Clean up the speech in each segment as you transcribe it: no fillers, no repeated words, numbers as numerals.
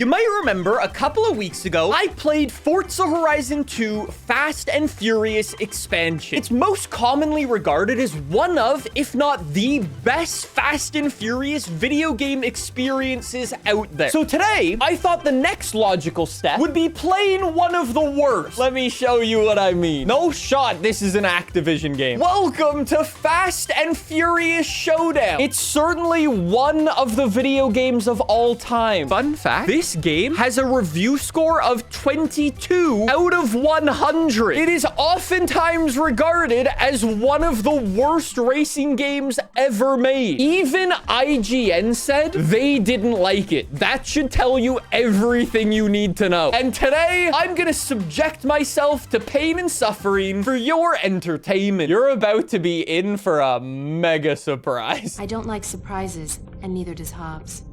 You might remember a couple of weeks ago, I played Forza Horizon 2 Fast and Furious expansion. It's most commonly regarded as one of, if not the best Fast and Furious video game experiences out there. So today, I thought the next logical step would be playing one of the worst. Let me show you what I mean. No shot, this is an Activision game. Welcome to Fast and Furious Showdown. It's certainly one of the video games of all time. Fun fact, this game has a review score of 22 out of 100. It is oftentimes regarded as one of the worst racing games ever made. Even IGN said they didn't like it. That should tell you everything you need to know. And today, I'm gonna subject myself to pain and suffering for your entertainment. You're about to be in for a mega surprise. I don't like surprises, and neither does Hobbs.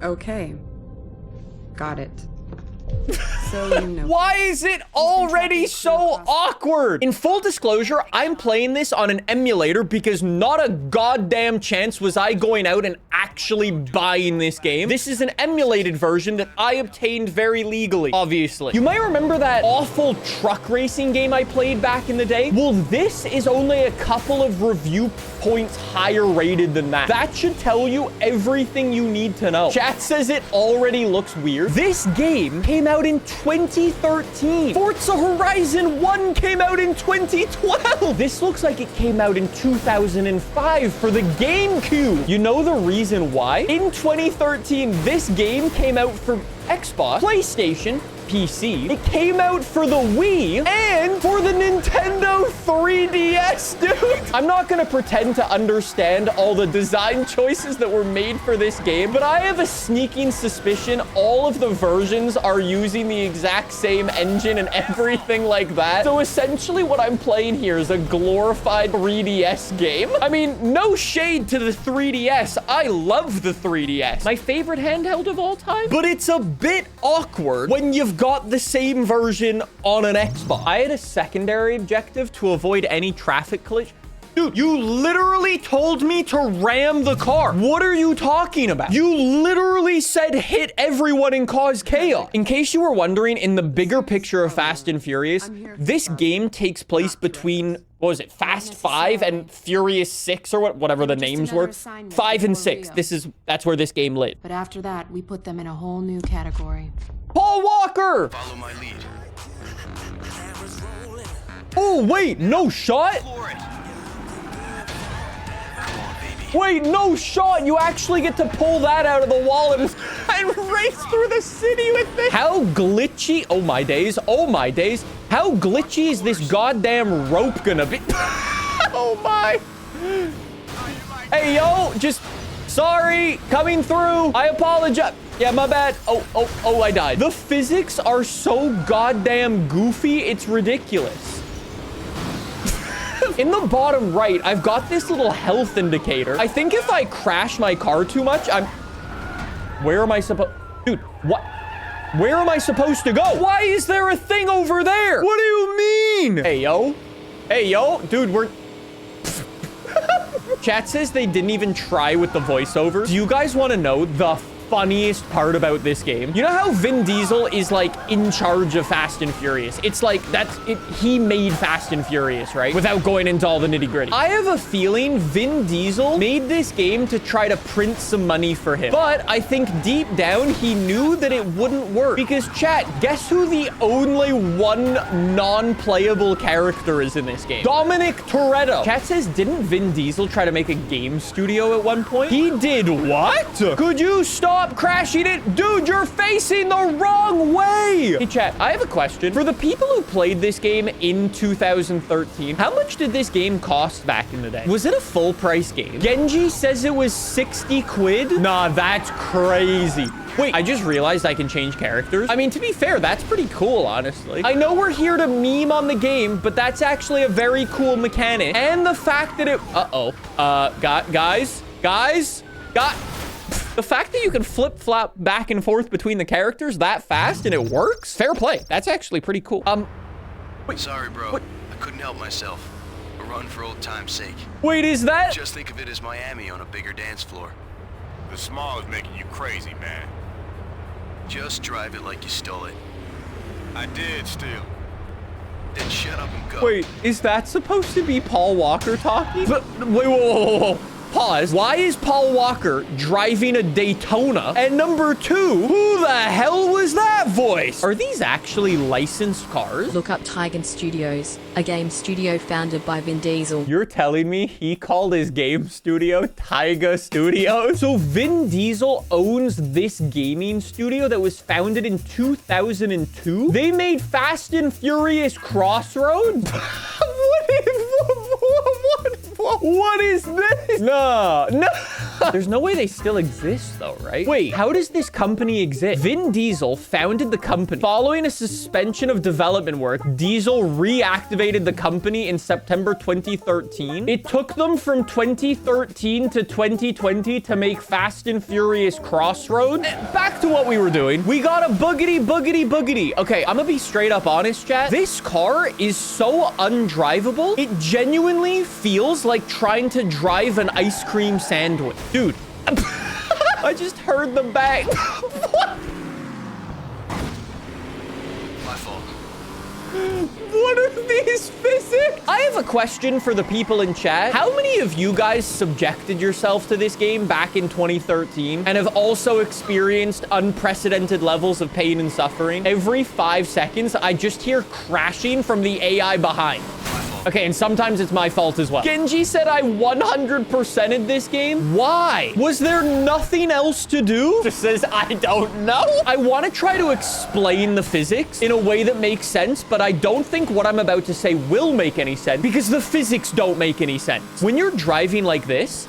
Okay. Got it. So you know. Why is it already so awkward? In full disclosure, I'm playing this on an emulator because not a goddamn chance was I going out and actually buying this game. This is an emulated version that I obtained very legally, obviously. You might remember that awful truck racing game I played back in the day. Well, this is only a couple of review points higher rated than that. That should tell you everything you need to know. Chat says it already looks weird. This game came out in 2013. Forza Horizon 1 came out in 2012. This looks like it came out in 2005 for the GameCube. You know the reason why? In 2013, this game came out for Xbox, PlayStation, PC. It came out for the Wii and for the Nintendo 3DS, dude. I'm not gonna pretend to understand all the design choices that were made for this game, but I have a sneaking suspicion all of the versions are using the exact same engine and everything like that. So essentially what I'm playing here is a glorified 3DS game. I mean, no shade to the 3DS. I love the 3DS. My favorite handheld of all time. But it's a bit awkward when you've got the same version on an Xbox. I had a secondary objective to avoid any traffic collision. Dude, you literally told me to ram the car. What are you talking about? You literally said hit everyone and cause chaos. In case you were wondering, in the bigger picture of Fast and Furious, this game takes place between, what was it, Fast 5 and Furious 6 or whatever the names were. 5 and 6. That's where this game lived. But after that, we put them in a whole new category. Paul Walker! Follow my lead. Oh, wait, no shot? Wait, no shot. You actually get to pull that out of the wall and race through the city with it. How glitchy? Oh, my days. Oh, my days. How glitchy is this goddamn rope gonna be? Oh, my. Hey, yo, just sorry. Coming through. I apologize. Yeah, my bad. Oh, I died. The physics are so goddamn goofy. It's ridiculous. In the bottom right, I've got this little health indicator. I think if I crash my car too much, where am I supposed... Dude, what? Where am I supposed to go? Why is there a thing over there? What do you mean? Hey, yo. Hey, yo. Dude, we're... Chat says they didn't even try with the voiceover. Do you guys want to know the funniest part about this game? You know how Vin Diesel is like in charge of Fast and Furious? It's like that's it. He made Fast and Furious, right? Without going into all the nitty gritty. I have a feeling Vin Diesel made this game to try to print some money for him. But I think deep down, he knew that it wouldn't work. Because chat, guess who the only one non-playable character is in this game? Dominic Toretto. Chat says, didn't Vin Diesel try to make a game studio at one point? He did what? Could you stop crashing it? Dude, you're facing the wrong way. Hey, chat, I have a question. For the people who played this game in 2013, how much did this game cost back in the day? Was it a full price game? Genji says it was 60 quid. Nah, that's crazy. Wait, I just realized I can change characters. I mean, to be fair, that's pretty cool, honestly. I know we're here to meme on the game, but that's actually a very cool mechanic. And the fact that it... Guys, the fact that you can flip-flop back and forth between the characters that fast and it works? Fair play. That's actually pretty cool. Wait. Sorry, bro. What? I couldn't help myself. A run for old time's sake. Wait, is that... Just think of it as Miami on a bigger dance floor. The small is making you crazy, man. Just drive it like you stole it. I did steal. Then shut up and go. Wait, is that supposed to be Paul Walker talking? But, wait, whoa. Pause. Why is Paul Walker driving a Daytona? And number two, who the hell was that voice? Are these actually licensed cars? Look up Tigan Studios, a game studio founded by Vin Diesel. You're telling me he called his game studio Taiga Studios? So Vin Diesel owns this gaming studio that was founded in 2002? They made Fast and Furious Crossroads? What is this? No. There's no way they still exist though, right? Wait, how does this company exist? Vin Diesel founded the company. Following a suspension of development work, Diesel reactivated the company in September 2013. It took them from 2013 to 2020 to make Fast and Furious Crossroads. Back to what we were doing. We got a boogity. Okay, I'm gonna be straight up honest, chat. This car is so undrivable. It genuinely feels like trying to drive an ice cream sandwich. Dude, I just heard the bang. What? My fault. What are these physics? I have a question for the people in chat. How many of you guys subjected yourself to this game back in 2013 and have also experienced unprecedented levels of pain and suffering? Every 5 seconds, I just hear crashing from the AI behind. Okay, and sometimes it's my fault as well. Genji said I 100%ed this game. Why? Was there nothing else to do? Just says, I don't know. I want to try to explain the physics in a way that makes sense, but I don't think what I'm about to say will make any sense because the physics don't make any sense. When you're driving like this,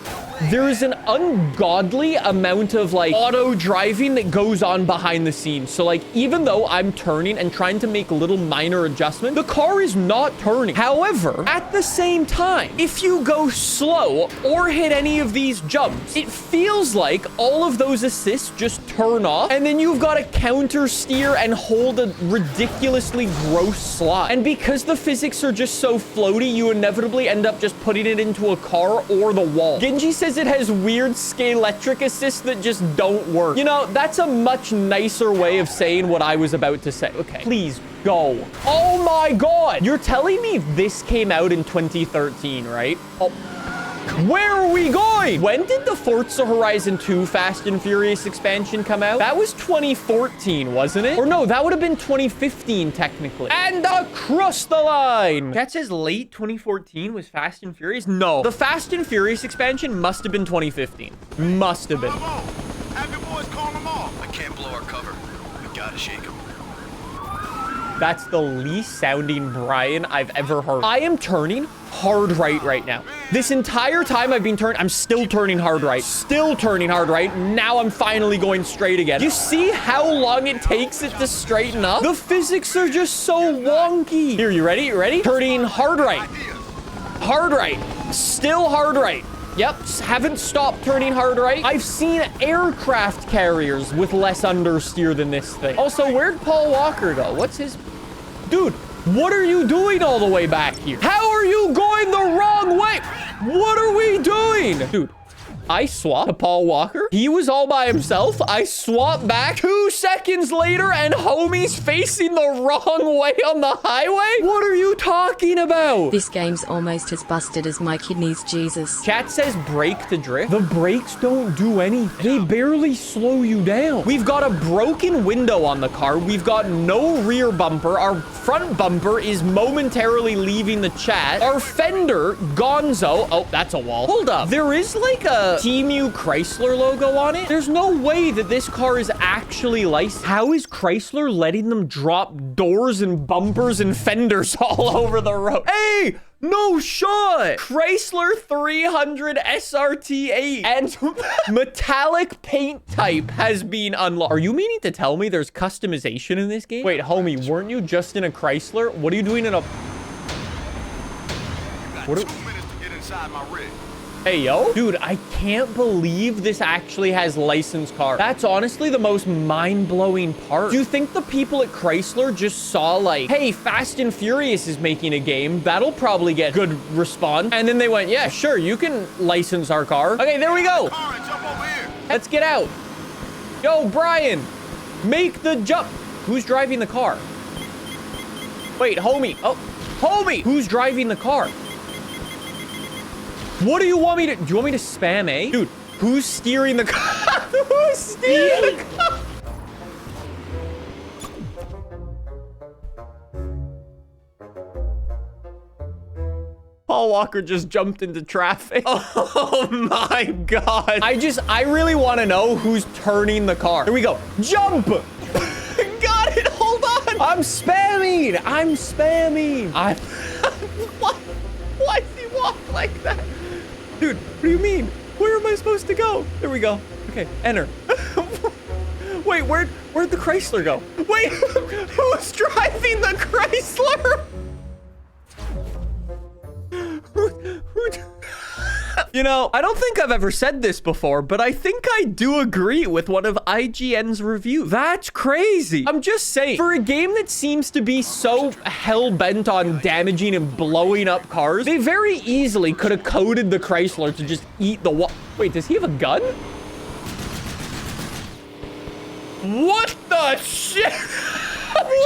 there is an ungodly amount of like auto driving that goes on behind the scenes. So like, even though I'm turning and trying to make little minor adjustments, the car is not turning. However, at the same time, if you go slow or hit any of these jumps, it feels like all of those assists just turn off and then you've got to counter steer and hold a ridiculously gross slide. And because the physics are just so floaty, you inevitably end up just putting it into a car or the wall. Genji says it has weird scaletric assists that just don't work. You know, that's a much nicer way of saying what I was about to say. Okay, please go. Oh my God. You're telling me this came out in 2013, right? Oh. Where are we going? When did the Forza Horizon 2 Fast and Furious expansion come out? That was 2014, wasn't it? Or no, that would have been 2015 technically. And across the line. That says late 2014 was Fast and Furious? No. The Fast and Furious expansion must have been 2015. Must have been. Have your boys call them off. I can't blow our cover. We gotta shake them. That's the least sounding Brian I've ever heard. I am turning hard right now. This entire time I've been turning, I'm still turning hard right. Still turning hard right. Now I'm finally going straight again. You see how long it takes it to straighten up? The physics are just so wonky. Here, you ready? You ready? Turning hard right. Hard right. Still hard right. Yep, haven't stopped turning hard right. I've seen aircraft carriers with less understeer than this thing. Also, where'd Paul Walker go? What's his... Dude, what are you doing all the way back here? How are you going the wrong way? What are we doing? Dude, I swapped to Paul Walker. He was all by himself. I swapped back 2 seconds later and homie's facing the wrong way on the highway. What are you talking about? This game's almost as busted as my kidneys, Jesus. Chat says brake to drift. The brakes don't do anything. They barely slow you down. We've got a broken window on the car. We've got no rear bumper. Our front bumper is momentarily leaving the chat. Our fender, gonzo. Oh, that's a wall. Hold up. There is like a TMU Chrysler logo on it. There's no way that this car is actually licensed. How is Chrysler letting them drop doors and bumpers and fenders all over the road? Hey! No shot! Chrysler 300 SRT8 and metallic paint type has been unlocked. Are you meaning to tell me there's customization in this game? Wait, homie, weren't you just in a Chrysler? What are you doing in a... What 2 minutes to get inside my rig. Hey, yo. Dude, I can't believe this actually has licensed cars. That's honestly the most mind-blowing part. Do you think the people at Chrysler just saw like, hey, Fast and Furious is making a game. That'll probably get good response. And then they went, yeah, sure, you can license our car. Okay, there we go. All right, jump over here. Let's get out. Yo, Brian. Make the jump. Who's driving the car? Wait, homie. Oh, homie. Who's driving the car? What do you want me to... Do you want me to spam A? Dude, who's steering the car? Who's steering the car? Paul Walker just jumped into traffic. Oh my God. I really want to know who's turning the car. Here we go. Jump. Got it. Hold on. I'm spamming. Why does he walk like that? Dude, what do you mean? Where am I supposed to go? There we go. Okay, enter. Wait, where'd the Chrysler go? Wait, who's driving the Chrysler? You know, I don't think I've ever said this before, but I think I do agree with one of IGN's reviews. That's crazy. I'm just saying, for a game that seems to be so hell-bent on damaging and blowing up cars, they very easily could have coded the Chrysler to just eat the Wait, does he have a gun? What the shit? What are we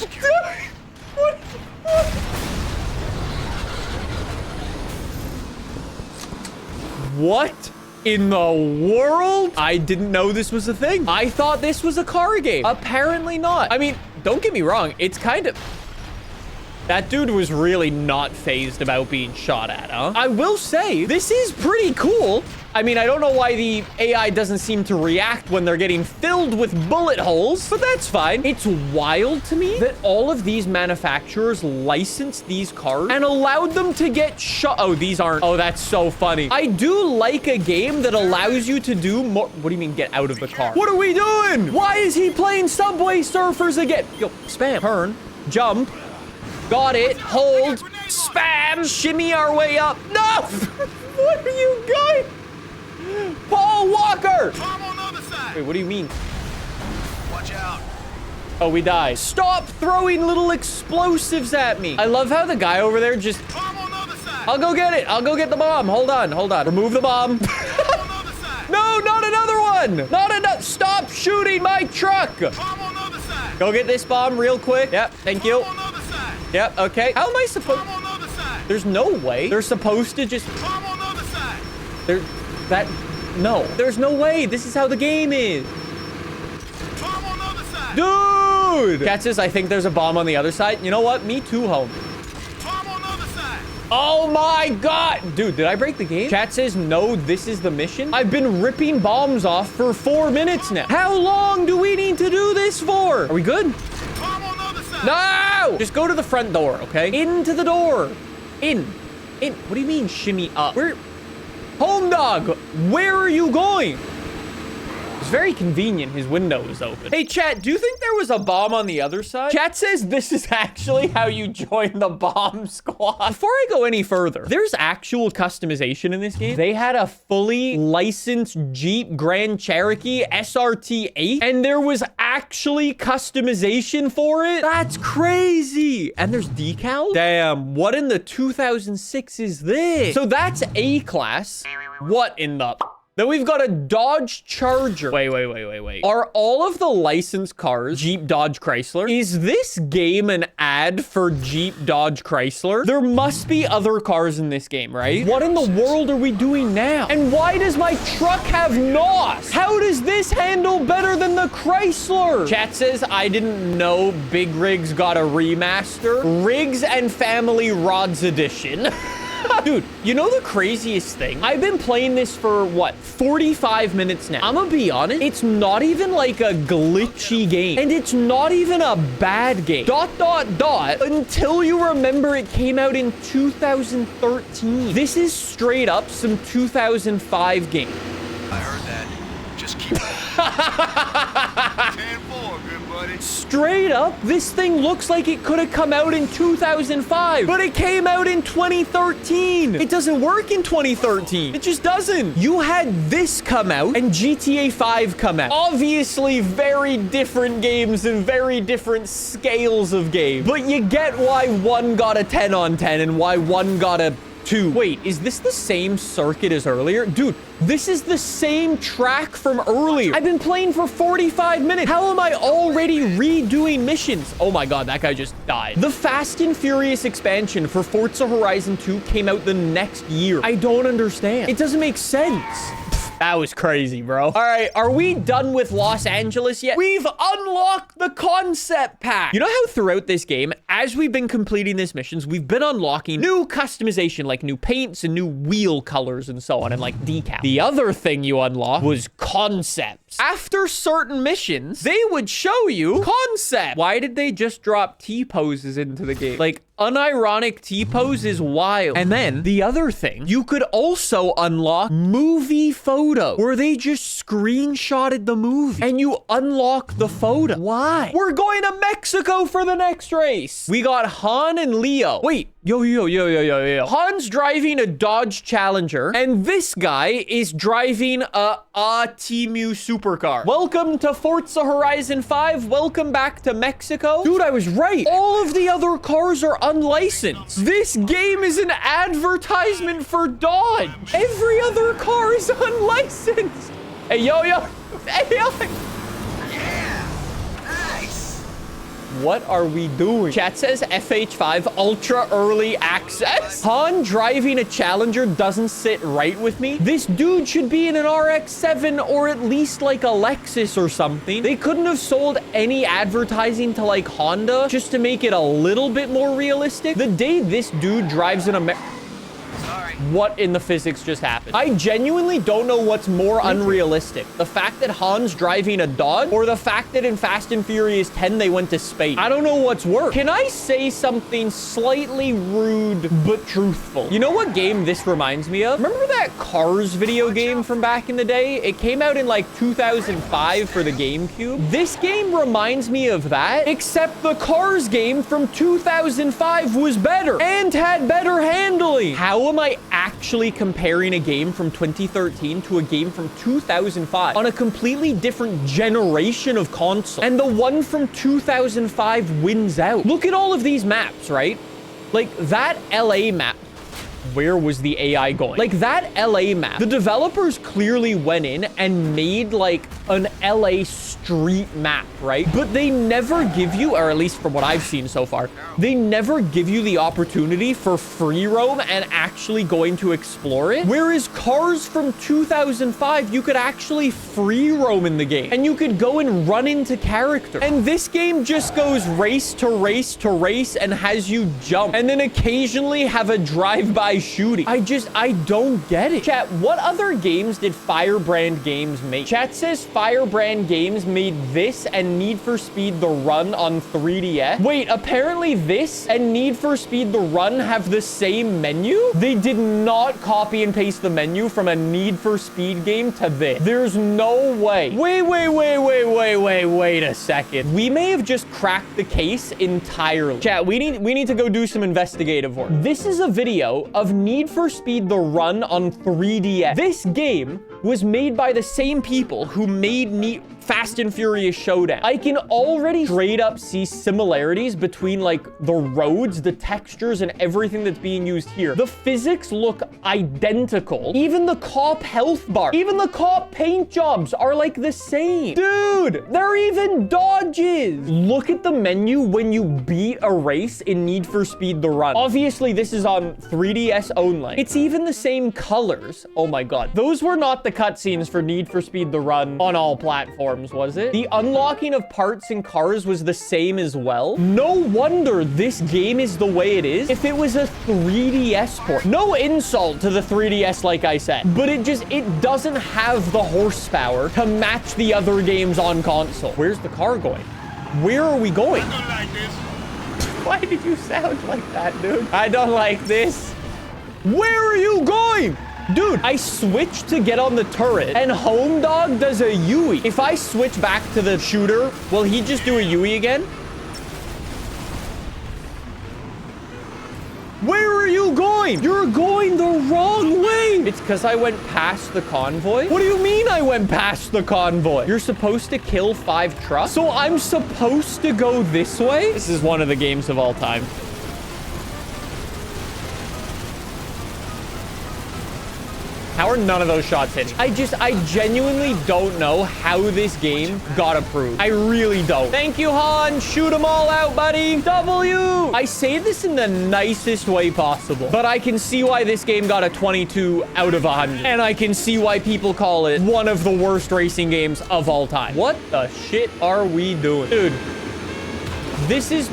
doing? What? What in the world? I didn't know this was a thing. I thought this was a car game. Apparently not. I mean, don't get me wrong. It's kind of... That dude was really not fazed about being shot at, huh? I will say, this is pretty cool. I mean, I don't know why the AI doesn't seem to react when they're getting filled with bullet holes, but that's fine. It's wild to me that all of these manufacturers licensed these cars and allowed them to get shot. Oh, these aren't. Oh, that's so funny. I do like a game that allows you to do more. What do you mean get out of the car? What are we doing? Why is he playing Subway Surfers again? Yo, spam, turn, jump. Got it. Hold. Spam. Shimmy our way up. No! What are you going? Paul Walker! I'm on the other side. Wait, what do you mean? Watch out. Oh, we died. Stop throwing little explosives at me. I love how the guy over there just... I'm on the other side. I'll go get it. I'll go get the bomb. Hold on. Hold on. Remove the bomb. I'm on the other side. No, not another one. Not another. Stop shooting my truck. I'm on the other side. Go get this bomb real quick. Yep. Thank you. I'm on the other side. Yep. Okay. How am I supposed... I'm on the other side. There's no way. They're supposed to just... I'm on the other side. That... No. There's no way. This is how the game is. I'm on the other side. Dude! Cat says, I think there's a bomb on the other side. You know what? Me too, home. I'm on the other side. Oh my God! Dude, did I break the game? Chat says, no, this is the mission. I've been ripping bombs off for 4 minutes now. How long do we need to do this for? Are we good? I'm on the other side. No! Just go to the front door, okay? Into the door. In. What do you mean, shimmy up? Where? Home dog, where are you going? It's very convenient his window is open. Hey, chat, do you think there was a bomb on the other side? Chat says this is actually how you join the bomb squad. Before I go any further, there's actual customization in this game. They had a fully licensed Jeep Grand Cherokee SRT 8, and there was actually customization for it. That's crazy. And there's decals. Damn, what in the 2006 is this? So that's A-class. What in the... Then we've got a Dodge Charger. Wait. Are all of the licensed cars Jeep, Dodge, Chrysler? Is this game an ad for Jeep, Dodge, Chrysler? There must be other cars in this game, right? What in the world are we doing now? And why does my truck have NOS? How does this handle better than the Chrysler? Chat says, I didn't know Big Rigs got a remaster. Riggs and Family Rods Edition. Dude, you know the craziest thing? I've been playing this for, what, 45 minutes now. I'm gonna be honest, it's not even like a glitchy game. And it's not even a bad game. ... Until you remember it came out in 2013. This is straight up some 2005 game. I heard that. Just keep going. 10-4, good buddy. Straight up, this thing looks like it could have come out in 2005, but it came out in 2013. It doesn't work in 2013. It just doesn't. You had this come out and GTA 5 come out. Obviously, very different games and very different scales of game, but you get why one got a 10 on 10 and why one got a 2. Wait, is this the same circuit as earlier? Dude, this is the same track from earlier. I've been playing for 45 minutes. How am I already redoing missions? Oh my god, that guy just died. The Fast and Furious expansion for Forza Horizon 2 came out the next year. I don't understand. It doesn't make sense. That was crazy, bro. All right, are we done with Los Angeles yet? We've unlocked the concept pack. You know how throughout this game, as we've been completing these missions, we've been unlocking new customization, like new paints and new wheel colors and so on, and like decals. The other thing you unlock was concepts. After certain missions, they would show you concept. Why did they just drop T-poses into the game? Like, unironic T-pose is wild. And then the other thing, you could also unlock movie photo, where they just screenshotted the movie and you unlock the photo. Why? We're going to Mexico for the next race. We got Han and Leo. Wait, yo. Han's driving a Dodge Challenger and this guy is driving a Timu supercar. Welcome to Forza Horizon 5. Welcome back to Mexico. Dude, I was right. All of the other cars are unlicensed. This game is an advertisement for Dodge. Every other car is unlicensed. Hey, yo. Hey, yo. Yeah. Nice. What are we doing? Chat says FH5 ultra early access. Han driving a Challenger doesn't sit right with me. This dude should be in an RX-7 or at least like a Lexus or something. They couldn't have sold any advertising to like Honda just to make it a little bit more realistic. The day this dude drives an Sorry. What in the physics just happened? I genuinely don't know what's more unrealistic. The fact that Han's driving a Dodge or the fact that in Fast and Furious 10 they went to space. I don't know what's worse. Can I say something slightly rude but truthful? You know what game this reminds me of? Remember that Cars video game from back in the day? It came out in like 2005 for the GameCube. This game reminds me of that, except the Cars game from 2005 was better and had better handling. How am I actually comparing a game from 2013 to a game from 2005 on a completely different generation of console? And the one from 2005 wins out. Look at all of these maps, right? Like that LA map. Where was the AI going? Like that LA map, the developers clearly went in and made like an LA street map, right? But they never give you, or at least from what I've seen so far, they never give you the opportunity for free roam and actually going to explore it. Whereas Cars from 2005, you could actually free roam in the game and you could go and run into character. And this game just goes race to race to race and has you jump and then occasionally have a drive-by shooting. I don't get it. Chat, what other games did Firebrand Games make? Chat says Firebrand Games made this and Need for Speed The Run on 3DS. Wait, apparently this and Need for Speed The Run have the same menu? They did not copy and paste the menu from a Need for Speed game to this. There's no way. Wait a second. We may have just cracked the case entirely. Chat, we need to go do some investigative work. This is a video of Need for Speed The Run on 3DS. This game was made by the same people who made Fast and Furious Showdown. I can already straight up see similarities between like the roads, the textures, and everything that's being used here. The physics look identical. Even the cop health bar, even the cop paint jobs are like the same. Dude, they're even dodges. Look at the menu when you beat a race in Need for Speed The Run. Obviously, this is on 3DS only. It's even the same colors. Oh my god. Those were not the cutscenes for Need for Speed The Run on all platforms. Was it? The unlocking of parts in Cars was the same as well. No wonder this game is the way it is. If it was a 3DS port. No insult to the 3DS, like I said, but it doesn't have the horsepower to match the other games on console. Where's the car going? Where are we going? I don't like this. Why did you sound like that, dude? I don't like this. Where are you going? Dude, I switched to get on the turret and Home Dog does a Yui. If I switch back to the shooter, will he just do a Yui again? Where are you going? You're going the wrong way. It's because I went past the convoy. What do you mean I went past the convoy? You're supposed to kill 5 trucks? So I'm supposed to go this way? This is one of the games of all time. How are none of those shots hitting? I genuinely don't know how this game got approved. I really don't. Thank you, Han. Shoot them all out, buddy. W. I say this in the nicest way possible, but I can see why this game got a 22 out of 100. And I can see why people call it one of the worst racing games of all time. What the shit are we doing? Dude, this is...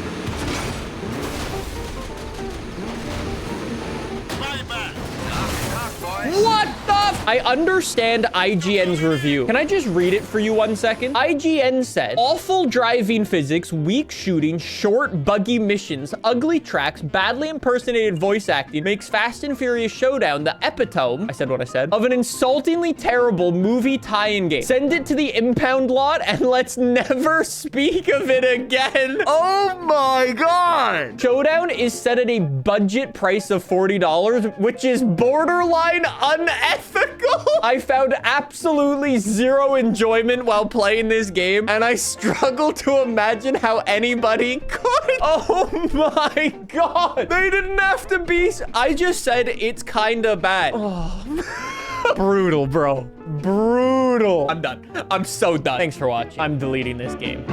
What the I understand IGN's review. Can I just read it for you 1 second? IGN said, awful driving physics, weak shooting, short, buggy missions, ugly tracks, badly impersonated voice acting makes Fast and Furious Showdown the epitome, I said what I said, of an insultingly terrible movie tie-in game. Send it to the impound lot and let's never speak of it again. Oh my god! Showdown is set at a budget price of $40, which is borderline unethical. I found absolutely zero enjoyment while playing this game, and I struggle to imagine how anybody could. Oh my god. They didn't have to be... I just said it's kind of bad. Oh. Brutal, bro. Brutal. I'm done. I'm so done. Thanks for watching. I'm deleting this game.